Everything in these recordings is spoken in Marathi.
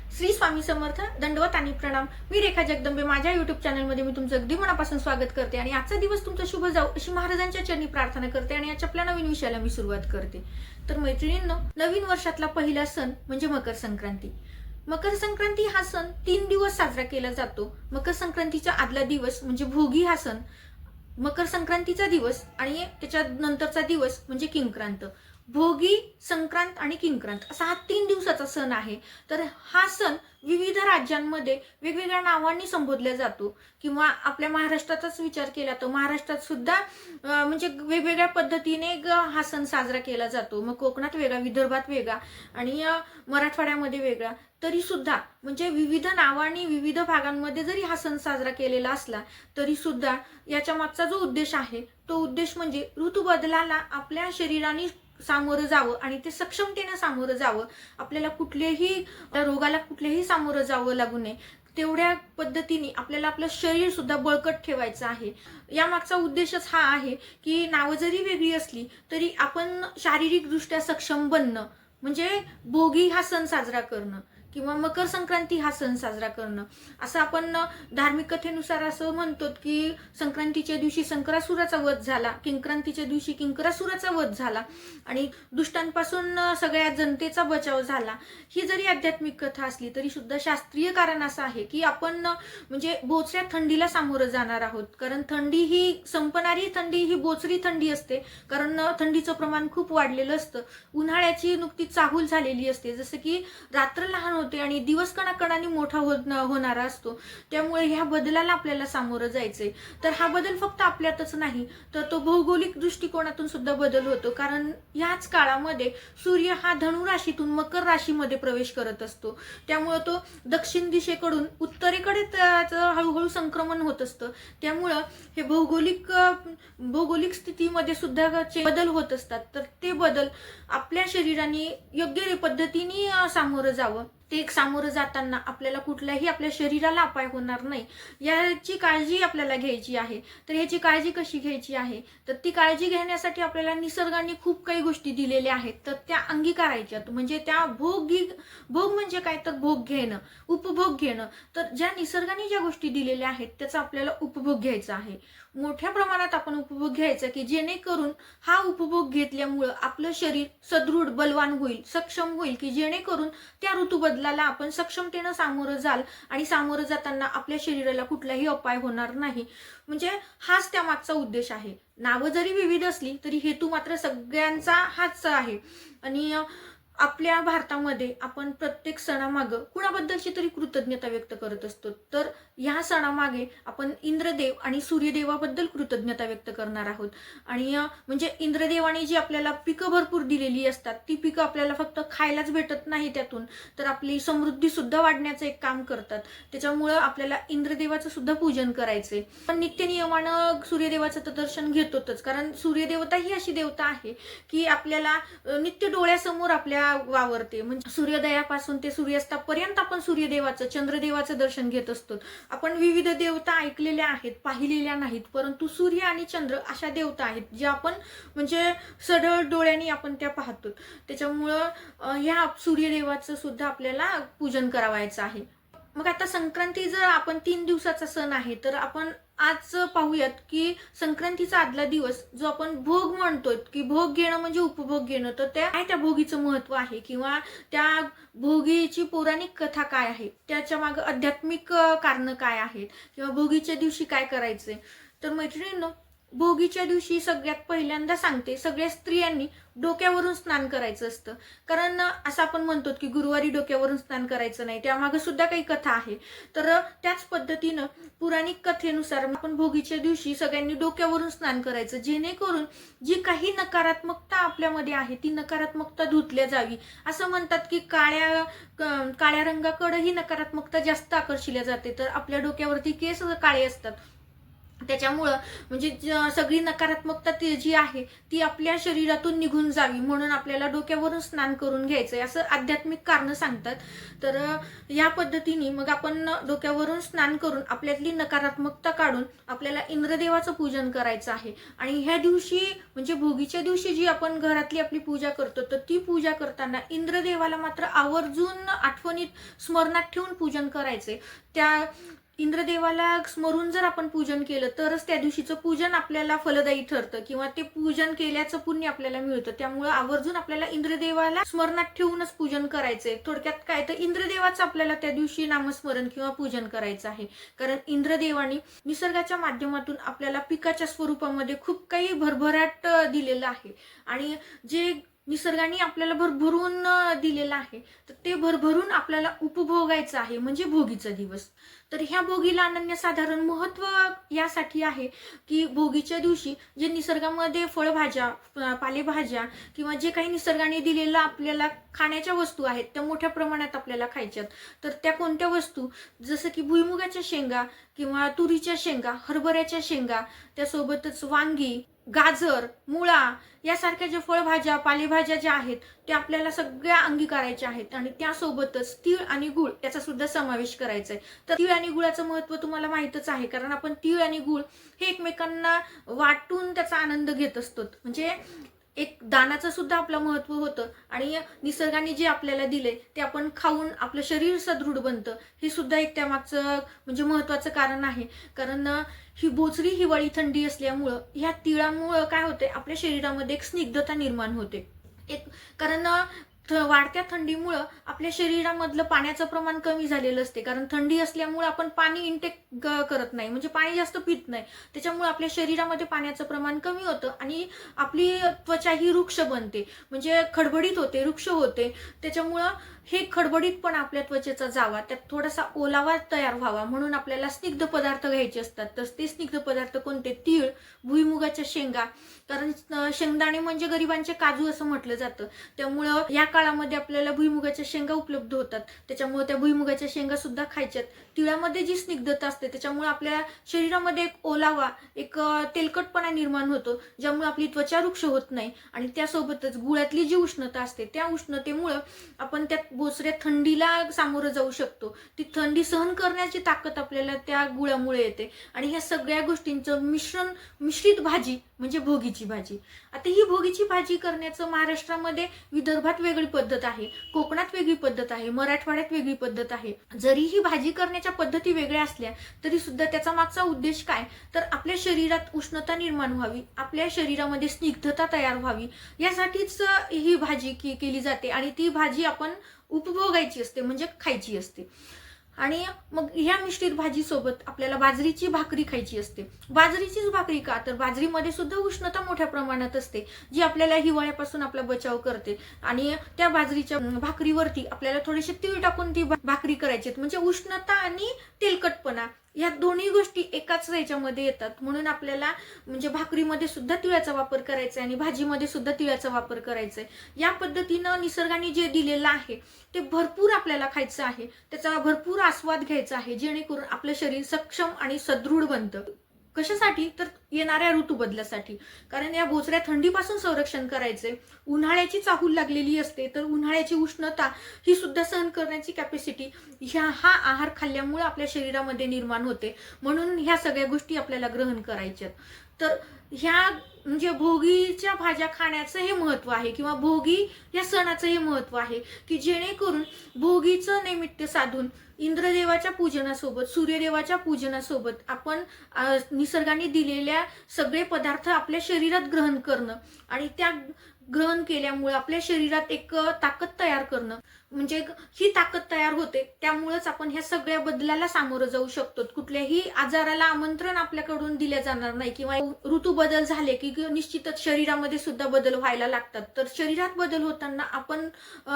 श्री स्वामी समर्थ. दंडवत आणि प्रणाम. मी रेखा जगदंबे. माझ्या युट्यूब चॅनलमध्ये मी तुमचं अगदी मनापासून स्वागत करते आणि आजचा दिवस तुमचा शुभ जाऊ अशी महाराजांच्या चरणी प्रार्थना करते आणि आजच्या आपल्या नवीन विषयाला मी सुरुवात करते. तर मैत्रिणींनो, नवीन वर्षातला पहिला सण म्हणजे मकर संक्रांती. मकर संक्रांती हा सण 3 दिवस साजरा केला जातो. मकर संक्रांतीचा आदला दिवस म्हणजे भोगी हा सण, मकर संक्रांतीचा दिवस आणि त्याच्या नंतरचा दिवस म्हणजे किंक्रांत. भोगी, संक्रांत आणि किंक्रांत असा हा 3 दिवसाचा सण आहे. तर हा सण विविध राज्यांमध्ये वेगवेगळ्या नावांनी संबोधला जातो किंवा आपल्या महाराष्ट्राचाच विचार केला तर महाराष्ट्रात सुद्धा म्हणजे वेगवेगळ्या पद्धतीने हा सण साजरा केला जातो. मग कोकणात वेगळा, विदर्भात वेगळा आणि मराठवाड्यामध्ये वेगळा. तरी सुद्धा म्हणजे विविध नावांनी विविध भागांमध्ये जरी हा सण साजरा केलेला असला तरी सुद्धा याच्या मागचा जो उद्देश आहे तो उद्देश म्हणजे ऋतू बदलाला आपल्या शरीराने सामोरं जावं आणि ते सक्षमतेने सामोरं जावं. आपल्याला कुठल्याही रोगाला कुठल्याही सामोरं जावं लागू नये, तेवढ्या पद्धतीने आपल्याला आपलं शरीर सुद्धा बळकट ठेवायचं आहे. यामागचा उद्देशच हा आहे की नावं जरी वेगळी असली तरी आपण शारीरिकदृष्ट्या सक्षम बनणं म्हणजे भोगी हा सण साजरा करणं किंवा मकर संक्रांती हा सण साजरा करणं. असं आपण धार्मिक कथेनुसार असं म्हणतो की संक्रांतीच्या दिवशी संकरासुराचा वध झाला, किंक्रांतीच्या दिवशी किंकरासुराचा वध झाला आणि दुष्टांपासून सगळ्या जनतेचा बचाव झाला. ही जरी आध्यात्मिक कथा असली तरी सुद्धा शास्त्रीय कारण असं आहे की आपण म्हणजे बोचऱ्या थंडीला सामोरं जाणार आहोत. कारण थंडी ही संपणारी थंडी ही बोचरी थंडी असते, कारण थंडीचं प्रमाण खूप वाढलेलं असतं. उन्हाळ्याची नुकतीच चाहूल झालेली असते, जसं की रात्र लहान होते आणि दिवस कणाकणाने मोठा होणारा असतो. त्यामुळे ह्या बदलाला आपल्याला सामोरं जायचंय. तर हा बदल फक्त आपल्यातच नाही तर तो भौगोलिक दृष्टिकोनातून सुद्धा बदल होतो, कारण ह्याच काळामध्ये सूर्य हा धनु राशीतून मकर राशीमध्ये प्रवेश करत असतो. त्यामुळे तो दक्षिण दिशेकडून उत्तरेकडे त्याचं हळूहळू संक्रमण होत असतं. त्यामुळं हे भौगोलिक स्थितीमध्ये सुद्धा बदल होत असतात. तर ते बदल आपल्या शरीराने योग्य पद्धतीने सामोरं जावं. ते सामोरं जाताना आपल्याला कुठल्याही आपल्या शरीराला अपाय होणार नाही याची काळजी आपल्याला घ्यायची आहे. तर ह्याची काळजी कशी घ्यायची आहे तर ती काळजी घेण्यासाठी आपल्याला निसर्गाने खूप काही गोष्टी दिलेल्या आहेत तर त्या अंगीकारायच्या. म्हणजे त्या भोग म्हणजे काय तर भोग घेणं, उपभोग घेणं. तर ज्या निसर्गाने ज्या गोष्टी दिलेल्या आहेत त्याचा आपल्याला उपभोग घ्यायचा आहे. मोठ्या प्रमाणात आपण उपभोग घ्यायचा की जेणेकरून हा उपभोग घेतल्यामुळं आपलं शरीर सदृढ, बलवान होईल, सक्षम होईल, की जेणेकरून त्या ऋतू बदलाला आपण सक्षमतेनं सामोरं जाल आणि सामोरं जाताना आपल्या शरीराला कुठलाही अपाय होणार नाही. म्हणजे हाच त्या मागचा उद्देश आहे. नावं जरी विविध असली तरी हेतू मात्र सगळ्यांचा हाच आहे. आणि आपल्या भारतामध्ये आपण प्रत्येक सणामागं कुणाबद्दलची तरी कृतज्ञता व्यक्त करत असतो. तर ह्या सणामागे आपण इंद्रदेव आणि सूर्यदेवाबद्दल कृतज्ञता व्यक्त करणार आहोत. आणि म्हणजे इंद्रदेवाने जी आपल्याला पिकं भरपूर दिलेली असतात ती पिकं आपल्याला फक्त खायलाच भेटत नाही त्यातून, तर आपली समृद्धी सुद्धा वाढण्याचं एक काम करतात. त्याच्यामुळं आपल्याला इंद्रदेवाचं सुद्धा पूजन करायचंय. पण नित्य नियमानं सूर्यदेवाचं तर दर्शन घेतोच, कारण सूर्यदेवता ही अशी देवता आहे की आपल्याला नित्य डोळ्यासमोर आपल्या वावरते. म्हणजे सूर्योदयापासून ते सूर्यास्तापर्यंत आपण सूर्यदेवाचं, चंद्रदेवाचं दर्शन घेत असतो. आपण विविध देवता ऐकलेल्या आहेत, पाहिलेल्या नाहीत, परंतु सूर्य आणि चंद्र अशा देवता आहेत ज्या आपण म्हणजे सढळ डोळ्यांनी आपण त्या पाहतो. त्याच्यामुळं ह्या सूर्यदेवाचं सुद्धा आपल्याला पूजन करावायचं आहे. मग आता संक्रांती जर आपण 3 दिवसाचा सण आहे तर आपण आज पाहूयात की संक्रांतीचा आदला दिवस जो आपण भोग म्हणतो की भोग घेणं म्हणजे उपभोग घेणं, तर त्या भोगीचं महत्व आहे किंवा त्या भोगीची पौराणिक कथा काय आहे, त्याच्या मागे आध्यात्मिक कारण काय आहेत किंवा भोगीच्या दिवशी काय करायचंय. तर मैत्रिणींनो, भोगीच्या दिवशी सगळ्यात पहिल्यांदा सांगते सगळ्या स्त्रियांनी डोक्यावरून स्नान करायचं असतं. कारण असं आपण म्हणतो की गुरुवारी डोक्यावरून स्नान करायचं नाही, त्यामागे सुद्धा काही कथा आहे. तर त्याच पद्धतीनं पुराणिक कथेनुसार आपण भोगीच्या दिवशी सगळ्यांनी डोक्यावरून स्नान करायचं, जेणेकरून जी काही नकारात्मकता आपल्यामध्ये आहे ती नकारात्मकता धुतल्या जावी. असं म्हणतात की काळ्या रंगाकडे ही नकारात्मकता जास्त आकर्षिल्या जाते. तर आपल्या डोक्यावरती केस काळे असतात त्याच्यामुळं म्हणजे सगळी नकारात्मकता ती जी आहे ती आपल्या शरीरातून निघून जावी म्हणून आपल्याला डोक्यावरून स्नान करून घ्यायचंय असं आध्यात्मिक कारण सांगतात. तर या पद्धतीने मग आपण डोक्यावरून स्नान करून आपल्यातली नकारात्मकता काढून आपल्याला इंद्रदेवाचं पूजन करायचं आहे. आणि ह्या दिवशी म्हणजे भोगीच्या दिवशी जी आपण घरातली आपली पूजा करतो तर ती पूजा करताना इंद्रदेवाला मात्र आवर्जून आठवणीत स्मरणात ठेवून पूजन करायचे. त्या इंद्रदेवाला स्मरून जर आपण पूजन केलं तरच त्या दिवशीचं पूजन आपल्याला फलदायी ठरतं किंवा ते पूजन केल्याचं पुण्य आपल्याला मिळतं. त्यामुळे आवर्जून आपल्याला इंद्रदेवाला स्मरणात ठेवूनच पूजन करायचंय. थोडक्यात काय तर इंद्रदेवाचं आपल्याला त्या दिवशी नामस्मरण किंवा पूजन करायचं आहे. कारण इंद्रदेवानी निसर्गाच्या माध्यमातून आपल्याला पिकाच्या स्वरूपामध्ये खूप काही भरभराट दिलेलं आहे आणि जे निसर्गाने आपल्याला भरभरून दिलेलं आहे तर ते भरभरून आपल्याला उपभोगायचं आहे म्हणजे भोगीचा दिवस. तर ह्या भोगीला अनन्यसाधारण महत्व यासाठी आहे की भोगीच्या दिवशी जे निसर्गामध्ये फळभाज्या पालेभाज्या किंवा जे काही निसर्गाने दिलेलं आपल्याला खाण्याच्या वस्तू आहेत त्या मोठ्या प्रमाणात आपल्याला खायच्यात. तर त्या कोणत्या वस्तू जसं की भुईमुगाच्या शेंगा किंवा तुरीच्या शेंगा हरभऱ्याच्या शेंगा त्यासोबतच वांगी गाजर मुळा यासारख्या ज्या फळभाज्या पालेभाज्या ज्या आहेत त्या आपल्याला सगळ्या अंगीकारायच्या आहेत. आणि त्यासोबतच तीळ आणि गुळ याचा सुद्धा समावेश करायचा आहे. तर तीळ आणि गुळाचं महत्व तुम्हाला माहितच आहे कारण आपण तीळ आणि गुळ हे एकमेकांना वाटून त्याचा आनंद घेत असतो. म्हणजे एक दानाचं सुद्धा आपलं महत्व होतं आणि निसर्गाने जे आपल्याला दिले ते आपण खाऊन आपलं शरीर सदृढ बनतं हे सुद्धा एक त्यामागचं म्हणजे महत्वाचं कारण आहे. कारण ही बोचरी हिवाळी थंडी असल्यामुळं ह्या तिळामुळं काय होते आपल्या शरीरामध्ये एक स्निग्धता निर्माण होते. कारण वाढत्या थंडीमुळं आपल्या शरीरामधलं पाण्याचं प्रमाण कमी झालेलं असते. कारण थंडी असल्यामुळे आपण पाणी इनटेक करत नाही म्हणजे पाणी जास्त पित नाही. त्याच्यामुळे आपल्या शरीरामध्ये पाण्याचं प्रमाण कमी होतं आणि आपली त्वचा ही रुक्ष बनते म्हणजे खडबडीत होते रुक्ष होते. त्याच्यामुळं हे खडबडीतपणा आपल्या त्वचेचा जावा त्यात थोडासा ओलावा तयार व्हावा म्हणून आपल्याला स्निग्ध पदार्थ घ्यायचे असतात. तर ते स्निग्ध पदार्थ कोणते तीळ भुईमुगाच्या शेंगा कारण शेंगदाणे म्हणजे गरिबांचे काजू असं म्हटलं जातं. त्यामुळं या काळामध्ये आपल्याला भुईमुगाच्या शेंगा उपलब्ध होतात त्याच्यामुळे त्या भुईमुगाच्या शेंगा सुद्धा खायच्यात. तिळामध्ये जी स्निग्धता असते त्याच्यामुळे आपल्या शरीरामध्ये एक ओलावा एक तेलकटपणा निर्माण होतो ज्यामुळे आपली त्वचा रुक्ष होत नाही. आणि त्यासोबतच गुळातली जी उष्णता असते त्या उष्णतेमुळं आपण त्या बोचऱ्या थंडीला सामोरं जाऊ शकतो. ती थंडी सहन करण्याची ताकद आपल्याला त्या गुळामुळे येते. आणि ह्या सगळ्या गोष्टींचं मिश्रित भाजी म्हणजे भोगीची भाजी. आता ही भोगीची भाजी करण्याचं महाराष्ट्रामध्ये विदर्भात वेगळी पद्धत आहे कोकणात वेगळी पद्धत आहे मराठवाड्यात वेगळी पद्धत आहे. जरी ही भाजी करण्याच्या पद्धती वेगळ्या असल्या तरी सुद्धा त्याचा मागचा उद्देश काय तर आपल्या शरीरात उष्णता निर्माण व्हावी आपल्या शरीरामध्ये स्निग्धता तयार व्हावी यासाठीच ही भाजी केली जाते. आणि ती भाजी आपण उपभोगायची असते म्हणजे खायची असते. आणि मग ह्या मिश्रित भाजी सोबत आपल्याला बाजरीची भाकरी खायची असते. बाजरीचीच भाकरी का तर बाजरीमध्ये सुद्धा उष्णता मोठ्या प्रमाणात असते जी आपल्याला हिवाळ्यापासून आपला बचाव करते. आणि त्या बाजरीच्या भाकरीवरती आपल्याला थोडेसे तीळ टाकून ती भाकरी करायची म्हणजे उष्णता आणि तेलकटपणा या दोन्ही गोष्टी एकाच याच्यामध्ये येतात म्हणून आपल्याला म्हणजे भाकरीमध्ये सुद्धा तिळाचा वापर करायचा आहे आणि भाजीमध्ये सुद्धा तिळाचा वापर करायचा आहे. या पद्धतीनं निसर्गाने जे दिलेलं आहे ते भरपूर आपल्याला खायचं आहे त्याचा भरपूर आस्वाद घ्यायचा आहे जेणेकरून आपलं शरीर सक्षम आणि सदृढ बनतं. कशासाठी तर येणाऱ्या ऋतू बदलासाठी. कारण या बोचऱ्या थंडीपासून संरक्षण करायचे. उन्हाळ्याची चाहूल लागलेली असते तर उन्हाळ्याची उष्णता ही सुद्धा सहन करण्याची कॅपॅसिटी हा आहार खाल्ल्यामुळे आपल्या शरीरामध्ये निर्माण होते. म्हणून ह्या सगळ्या गोष्टी आपल्याला ग्रहण करायच्यात. तर ह्या म्हणजे भोगीच्या भाज्या खाण्याचं हे महत्व आहे किंवा भोगी या सणाचं हे महत्व आहे की जेणेकरून भोगीचं नैमित्य साधून इंद्रदेवाच्या पूजनासोबत सूर्यदेवाच्या पूजनासोबत आपण निसर्गाने दिलेल्या सगळे पदार्थ आपल्या शरीरात ग्रहण करणं आणि त्या ग्रहण केल्यामुळे आपल्या शरीरात एक ताकद तयार करणं म्हणजे ही ताकद तयार होते. त्यामुळेच आपण ह्या सगळ्या बदलाला सामोरं जाऊ शकतो. कुठल्याही आजाराला आमंत्रण आपल्याकडून दिले जाणार नाही किंवा ऋतू बदल झाले की निश्चितच शरीरामध्ये सुद्धा बदल व्हायला लागतात. तर शरीरात बदल होताना आपण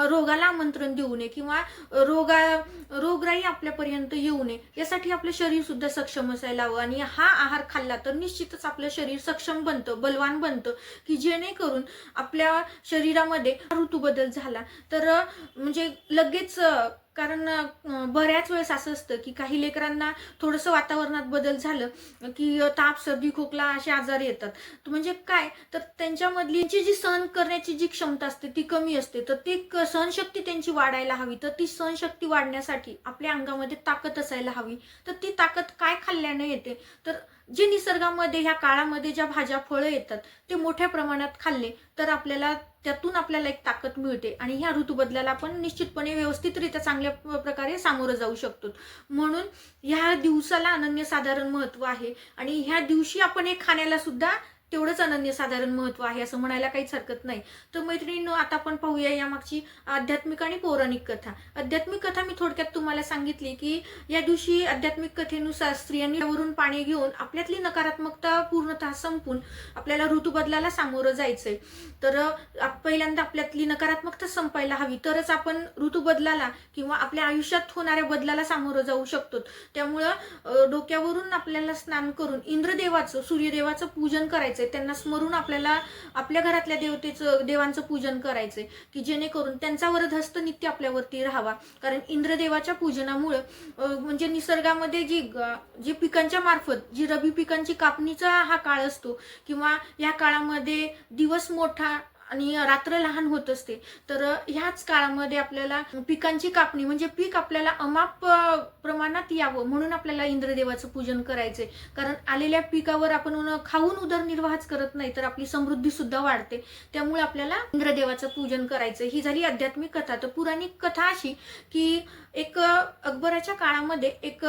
रोगाला आमंत्रण देऊ नये किंवा रोगराई आपल्यापर्यंत येऊ नये यासाठी आपलं शरीर सुद्धा सक्षम असायला हवं. आणि हा आहार खाल्ला तर निश्चितच आपलं शरीर सक्षम बनतं बलवान बनतं की जेणेकरून आपल्या शरीरामध्ये ऋतू बदल झाला तर म्हणजे म्हणजे लगेच कारण बऱ्याच वेळेस असं असतं की काही लेकरांना थोडंसं वातावरणात बदल झालं की ताप सर्दी खोकला असे आजार येतात. म्हणजे काय तर त्यांच्यामधली जी सहन करण्याची जी क्षमता असते ती कमी असते. तर ती सहनशक्ती त्यांची वाढायला हवी. तर ती सहनशक्ती वाढण्यासाठी आपल्या अंगामध्ये ताकद असायला हवी. तर ती ताकद काय खाल्ल्याने येते तर जे निसर्गामध्ये ह्या काळामध्ये ज्या भाज्या फळं येतात ते मोठ्या प्रमाणात खाल्ले तर आपल्याला त्यातून आपल्याला एक ताकद मिळते आणि ह्या ऋतूबदलाला आपण निश्चितपणे व्यवस्थितरित्या चांगल्या प्रकारे सामोरं जाऊ शकतो. म्हणून ह्या दिवसाला अनन्यसाधारण महत्त्व आहे आणि ह्या दिवशी आपण हे खाण्याला सुद्धा तेवढंच अनन्यसाधारण महत्त्व आहे असं म्हणायला काहीच हरकत नाही. तर मैत्रिणींनो, आता आपण पाहूया यामागची आध्यात्मिक आणि पौराणिक कथा. आध्यात्मिक कथा मी थोडक्यात तुम्हाला सांगितली की या दिवशी आध्यात्मिक कथेनुसार स्त्रियांनी वरून पाणी घेऊन आपल्यातली नकारात्मकता पूर्णतः संपून आपल्याला ऋतूबदलाला सामोरं जायचंय. तर पहिल्यांदा आपल्यातली नकारात्मकता संपायला हवी तरच आपण ऋतूबदलाला किंवा आपल्या आयुष्यात होणाऱ्या बदलाला सामोरं जाऊ शकतो. त्यामुळं डोक्यावरून आपल्याला स्नान करून इंद्रदेवाचं सूर्यदेवाचं पूजन करायचं, त्यांना स्मरून आपल्याला आपल्या घरातल्या देवांचं पूजन करायचंय की जेणेकरून त्यांचा वरदहस्त नित्य आपल्यावरती राहावा. कारण इंद्रदेवाच्या पूजनामुळे म्हणजे निसर्गामध्ये जी पिकांच्या मार्फत जी रबी पिकांची कापणीचा हा काळ असतो किंवा या काळामध्ये दिवस मोठा आणि रात्र लहान होत असते. तर ह्याच काळामध्ये आपल्याला पिकांची कापणी म्हणजे पीक आपल्याला अमाप प्रमाणात यावं म्हणून आपल्याला इंद्रदेवाचं पूजन करायचे. कारण आलेल्या पिकावर आपण खाऊन उदरनिर्वाहच करत नाही तर आपली समृद्धी सुद्धा वाढते. त्यामुळे आपल्याला इंद्रदेवाचं पूजन करायचं. ही झाली आध्यात्मिक कथा. तर पौराणिक कथा अशी की एक अकबराच्या काळामध्ये एक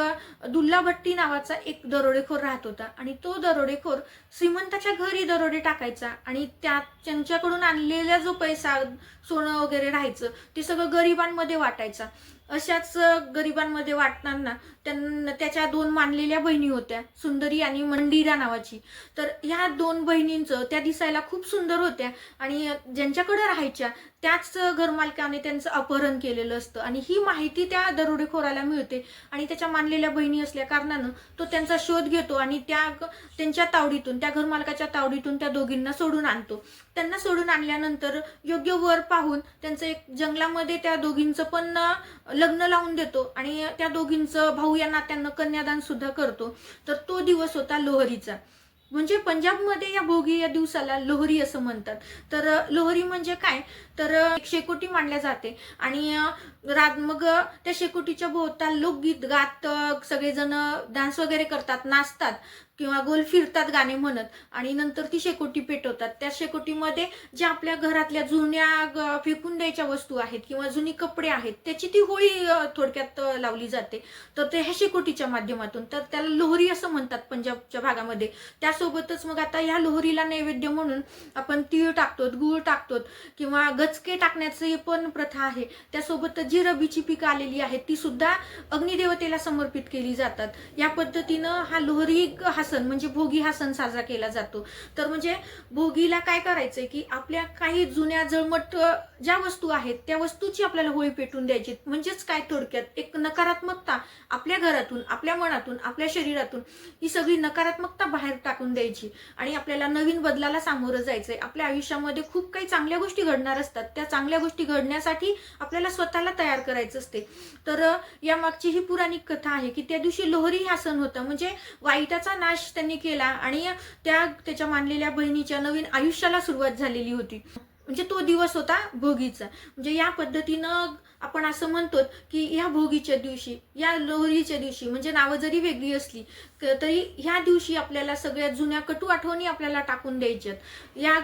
दुल्ला भट्टी नावाचा एक दरोडेखोर राहत होता आणि तो दरोडेखोर श्रीमंताच्या घरी दरोडे टाकायचा आणि त्यांच्याकडून आणलेला जो पैसा सोनं वगैरे राहायचं ते सगळं गरिबांमध्ये वाटायचा. अशाच गरिबांमध्ये वाटताना त्याच्या 2 मानलेल्या बहिणी होत्या, सुंदरी आणि मंदिरा नावाची. तर ह्या 2 बहिणींचं त्या दिसायला खूप सुंदर होत्या आणि ज्यांच्याकडे राहायच्या त्याच घरमालकाने त्यांचं अपहरण केलेलं असतं आणि ही माहिती त्या दरोडेखोराला मिळते आणि त्याच्या मानलेल्या बहिणी असल्या कारणानं तो त्यांचा शोध घेतो आणि त्यांच्या तावडीतून त्या घरमालकाच्या तावडीतून त्या दोघींना सोडून आणतो. त्यांना सोडून आणल्यानंतर योग्य वर पाहून त्यांचं एक जंगलामध्ये त्या दोघींचं पण लग्न लावून देतो आणि त्या दोघींचं भाऊ या नात्यांना कन्यादान सुद्धा करतो. तर तो दिवस होता लोहरीचा. म्हणजे पंजाबमध्ये या भोगी या दिवसाला लोहरी असं म्हणतात. तर लोहरी म्हणजे काय तर एक शेकोटी मांडल्या जाते आणि मग त्या शेकोटीच्या भोवताल लोकगीत गात सगळेजण डान्स वगैरे करतात, नाचतात किंवा गोल फिरतात गाणे म्हणत आणि नंतर ती शेकोटी पेटवतात. त्या शेकोटीमध्ये ज्या आपल्या घरातल्या जुन्या फेकून द्यायच्या वस्तू आहेत किंवा जुनी कपडे आहेत त्याची ती होळी थोडक्यात लावली जाते. तर ते ह्या शेकोटीच्या माध्यमातून तर त्याला लोहरी असं म्हणतात पंजाबच्या भागामध्ये. त्यासोबतच मग आता ह्या लोहरीला नैवेद्य म्हणून आपण तीळ टाकतो, गूळ टाकतो किंवा गचके टाकण्याची पण प्रथा आहे. त्यासोबत जी रबीची पिकं आलेली आहेत ती सुद्धा अग्निदेवतेला समर्पित केली जातात. या पद्धतीनं हा लोहरी हा सण म्हणजे भोगी हा सण साजरा केला जातो. तर म्हणजे भोगीला काय करायचंय की आपल्या काही जुन्या जळमट ज्या वस्तू आहेत त्या वस्तूची आपल्याला होळी पेटून द्यायची. म्हणजेच काय थोडक्यात एक नकारात्मकता आपल्या घरातून, आपल्या मनातून, आपल्या शरीरातून ही सगळी नकारात्मकता बाहेर टाकून द्यायची आणि आपल्याला नवीन बदलाला सामोरं जायचंय. आपल्या आयुष्यामध्ये खूप काही चांगल्या गोष्टी घडणार असतात. त्या चांगल्या गोष्टी घडण्यासाठी आपल्याला स्वतःला तयार करायचं असते. तर यामागची ही पौराणिक कथा आहे की त्या दिवशी लोहरी हा सण होता. म्हणजे वाईटाचा नाश त्यांनी केला आणि त्याच्या मानलेल्या बहिणीच्या नवीन आयुष्याला सुरुवात झालेली होती. म्हणजे तो दिवस होता भोगीचा. म्हणजे या पद्धतीनं आपण असं म्हणतो की ह्या भोगीच्या दिवशी, या लोहरीच्या दिवशी म्हणजे नावं जरी वेगळी असली तरी ह्या दिवशी आपल्याला सगळ्या जुन्या कटू आठवणी आपल्याला टाकून द्यायच्यात. या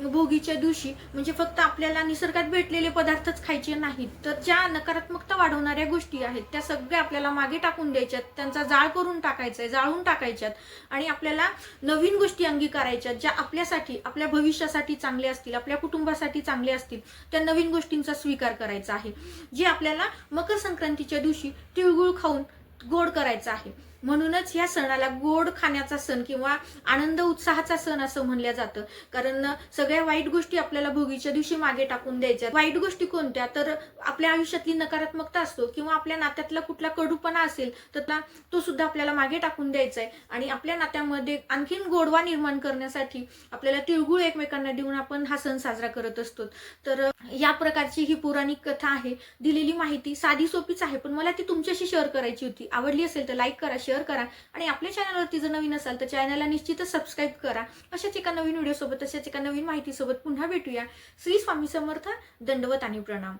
भोगीच्या दिवशी म्हणजे फक्त आपल्याला निसर्गात भेटलेले पदार्थच खायचे नाहीत तर ज्या नकारात्मकता वाढवणाऱ्या गोष्टी आहेत त्या सगळ्या आपल्याला मागे टाकून द्यायच्यात, त्यांचा जाळ करून टाकायचा, जाळून टाकायच्यात आणि आपल्याला नवीन गोष्टी अंगीकारायच्यात ज्या आपल्यासाठी, आपल्या भविष्यासाठी चांगल्या असतील, आपल्या कुटुंबासाठी चांगले असतील. त्या नवीन गोष्टींचा स्वीकार करायचा आहे. जे आपल्याला मकर संक्रांतीच्या दिवशी तिळगुळ खाऊन गोड करायचं आहे. म्हणूनच ह्या सणाला गोड खाण्याचा सण किंवा आनंद उत्साहाचा सण असं म्हणलं जातं. कारण सगळ्या वाईट गोष्टी आपल्याला भोगीच्या दिवशी मागे टाकून द्यायच्या. वाईट गोष्टी कोणत्या, तर आपल्या आयुष्यातली नकारात्मकता असतो किंवा आपल्या नात्यातला कुठला कडूपणा असेल तर तो सुद्धा आपल्याला मागे टाकून द्यायचा आहे. आणि आपल्या नात्यामध्ये आणखीन गोडवा निर्माण करण्यासाठी आपल्याला तिळगुळ एकमेकांना देऊन आपण हा सण साजरा करत असतो. तर या प्रकारची ही पौराणिक कथा आहे. दिलेली माहिती साधी सोपीच आहे, पण मला ती तुमच्याशी शेअर करायची होती. आवडली असेल तर लाईक करा, शेअर करा आणि आपल्या चॅनलवरती जर नवीन असाल तर चॅनलला निश्चितच सबस्क्राईब करा. अशाच एका नवीन व्हिडिओ सोबत, अशाच एका नवीन माहिती सोबत पुन्हा भेटूया. श्री स्वामी समर्थ. दंडवत आणि प्रणाम.